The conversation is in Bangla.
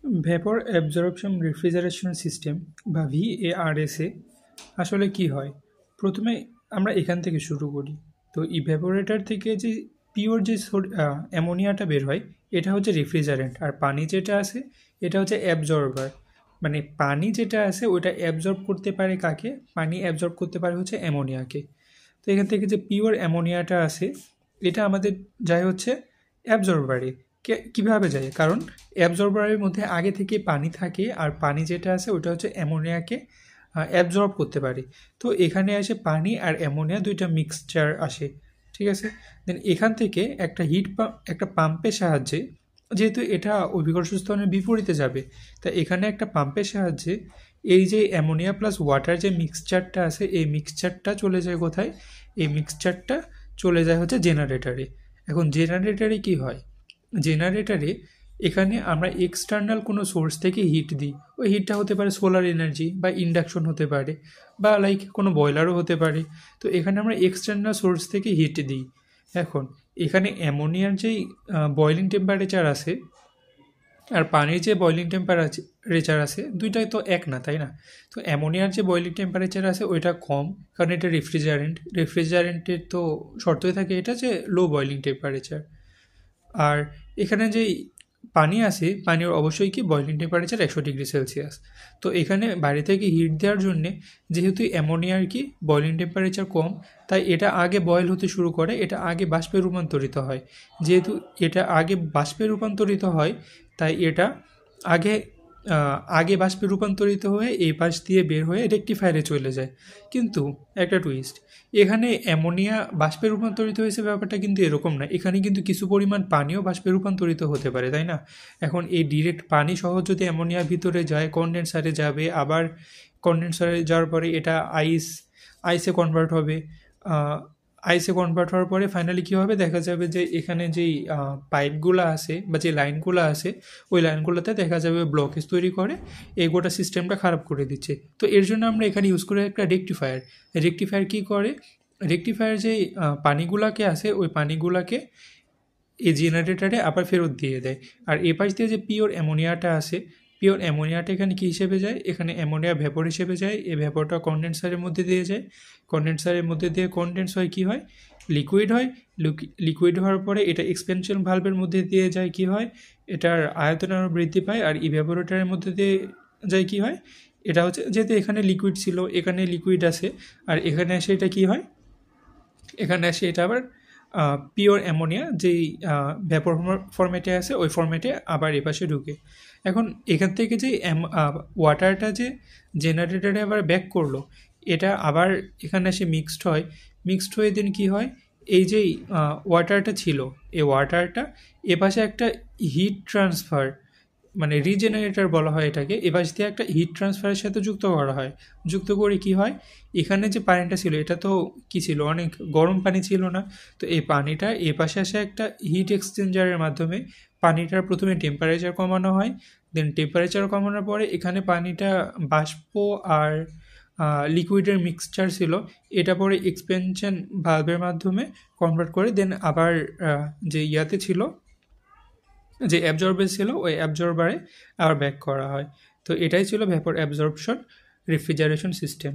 ভেপর অ্যাবজর্পশন রেফ্রিজারেশন সিস্টেম বা ভিএআরএসে আসলে কি হয়? প্রথমে আমরা এখান থেকে শুরু করি। তো ইভ্যাপোরেটর থেকে যে পিওর যে অ্যামোনিয়াটা বের হয়, এটা হচ্ছে রেফ্রিজারেন্ট। আর পানি যেটা আছে, এটা হচ্ছে অ্যাবজর্বার। মানে পানি যেটা আছে ওটা অ্যাবজর্ব করতে পারে কাকে? পানি অ্যাবজর্ব করতে পারে হচ্ছে অ্যামোনিয়াকে। তো এখান থেকে যে পিওর অ্যামোনিয়াটা আছে, এটা আমাদের যায় হচ্ছে অ্যাবজর্বারে। কীভাবে যায়? কারণ অ্যাবজর্বারের মধ্যে আগে থেকে পানি থাকে, আর পানি যেটা আছে ওটা হচ্ছে অ্যামোনিয়াকে অ্যাবজর্ব করতে পারে। তো এখানে আসে পানি আর অ্যামোনিয়া দুইটা মিক্সচার আসে, ঠিক আছে? দেন এখান থেকে একটা একটা পাম্পের সাহায্যে, যেহেতু এটা অভিকর্ষ স্তনের বিপরীতে যাবে, তা এখানে একটা পাম্পের সাহায্যে এই যে অ্যামোনিয়া প্লাস ওয়াটার যে মিক্সচারটা আছে, এই মিক্সচারটা চলে যায় কোথায়? এই মিক্সচারটা চলে যায় হচ্ছে জেনারেটরে। এখন জেনারেটরে কি হয়? জেনারেটরে এখানে আমরা এক্সটার্নাল কোনো সোর্স থেকে হিট দিই। ওই হিটটা হতে পারে সোলার এনার্জি বা ইন্ডাকশন হতে পারে, বা লাইক কোনো বয়লারও হতে পারে। তো এখানে আমরা এক্সটার্নাল সোর্স থেকে হিট দিই। এখন এখানে অ্যামোনিয়ার যেই বয়লিং টেম্পারেচার আছে আর পানির যে বয়লিং টেম্পারেচার আছে, দুইটাই তো এক না, তাই না? তো অ্যামোনিয়ার যে বয়লিং টেম্পারেচার আছে ওইটা কম, কারণ এটা রেফ্রিজারেন্টের তো শর্তই থাকে এটা যে লো বয়লিং টেম্পারেচার। আর এখানে যেই পানি আছে, পানির অবশ্যই কি বয়লিং টেম্পারেচার 100 ডিগ্রি সেলসিয়াস। তো এখানে বাইরে থেকে হিট দেওয়ার জন্যে, যেহেতু অ্যামোনিয়ার কি বয়লিং টেম্পারেচার কম, তাই এটা আগে বয়েল হতে শুরু করে, এটা আগে বাষ্পে রূপান্তরিত হয়। যেহেতু এটা আগে বাষ্পে রূপান্তরিত হয়, তাই এটা আগে আগে বাষ্পে রূপান্তরিত হয়ে এই পাশ দিয়ে বের হয়ে রেকটিফায়ারে চলে যায়। কিন্তু একটা টুইস্ট, এখানে অ্যামোনিয়া বাষ্পে রূপান্তরিত হয়েছে ব্যাপারটা কিন্তু এরকম না। এখানে কিন্তু কিছু পরিমাণ পানিও বাষ্পে রূপান্তরিত হতে পারে, তাই না? এখন এই ডিরেক্ট পানি সহ যদি অ্যামোনিয়ার ভিতরে যায়, কনডেন্সারে যাবে, আবার কনডেন্সারে যাওয়ার পরে এটা আইসে কনভার্ট হবে। আইসে কনভার্ট হওয়ার পরে ফাইনালি কী হবে? দেখা যাবে যে এখানে যেই পাইপগুলো আছে বা যে লাইনগুলো আছে, ওই লাইনগুলোতে দেখা যাবে ব্লকেজ তৈরি করে, এই গোটা সিস্টেমটা খারাপ করে দিচ্ছে। তো এর জন্য আমরা এখানে ইউজ করি একটা রেকটিফায়ার। রেকটিফায়ার কী করে? রেকটিফায়ার যেই পানিগুলাকে আছে, ওই পানিগুলাকে এই জেনারেটরে আবার ফেরত দিয়ে দেয়। আর এ পাশ দিয়ে যে পিওর অ্যামোনিয়াটা আছে, পিওর অ্যামোনিয়াটা এখানে কী হিসেবে যায়? এখানে অ্যামোনিয়া ভ্যাপর হিসেবে যায়। এই ভ্যাপরটা কনডেন্সারের মধ্যে দিয়ে যায়। কনডেন্সারের মধ্যে দিয়ে কনডেন্স হয়, কী হয়? লিকুইড হয়। লিকুইড হওয়ার পরে এটা এক্সপেনশন ভালভের মধ্যে দিয়ে যায়, কী হয়? এটার আয়তন আরও বৃদ্ধি পায়। আর ইভ্যাপোরেটরের মধ্যে দিয়ে যায়, কী হয়? এটা হচ্ছে, যেহেতু এখানে লিকুইড ছিল, এখানে লিকুইড আছে, আর এখানে এসে এটা কী হয়? এখানে এসে এটা আবার পিওর অ্যামোনিয়া যেই ভ্যাপর ফরম্যাটে আছে, ওই ফরম্যাটে আবার এপাশে ঢুকে। এখন এখান থেকে যে ওয়াটারটা যে জেনারেটরে আবার ব্যাক করলো, এটা আবার এখানে এসে মিক্সড হয়ে দিন কী হয়? এই যেই ওয়াটারটা ছিল, এই ওয়াটারটা এপাশে একটা হিট ট্রান্সফার, মানে রিজেনারেটর বলা হয় এটাকে, এপাশ দিয়ে একটা হিট ট্রান্সফারের সাথে যুক্ত করা হয়। যুক্ত করে কি হয়? এখানে যে পানিটা ছিল, এটা তো কি ছিল? অনেক গরম পানি ছিল না? তো এই পানিটা এ পাশে আসে একটা হিট এক্সচেঞ্জারের মাধ্যমে পানিটার প্রথমে টেম্পারেচার কমানো হয়। দেন টেম্পারেচার কমানোর পরে এখানে পানিটা বাষ্প আর লিকুইডের মিক্সচার ছিল, এটা পরে এক্সপেনশন ভালভের মাধ্যমে কনভার্ট করে দেন আবার যে ইয়াতে ছিল, যে অ্যাবজর্বার ছিল, ওই অ্যাবজর্বারে আবার ব্যাক করা হয়। তো এটাই ছিল ভ্যাপর অ্যাবজর্পশন রেফ্রিজারেশন সিস্টেম।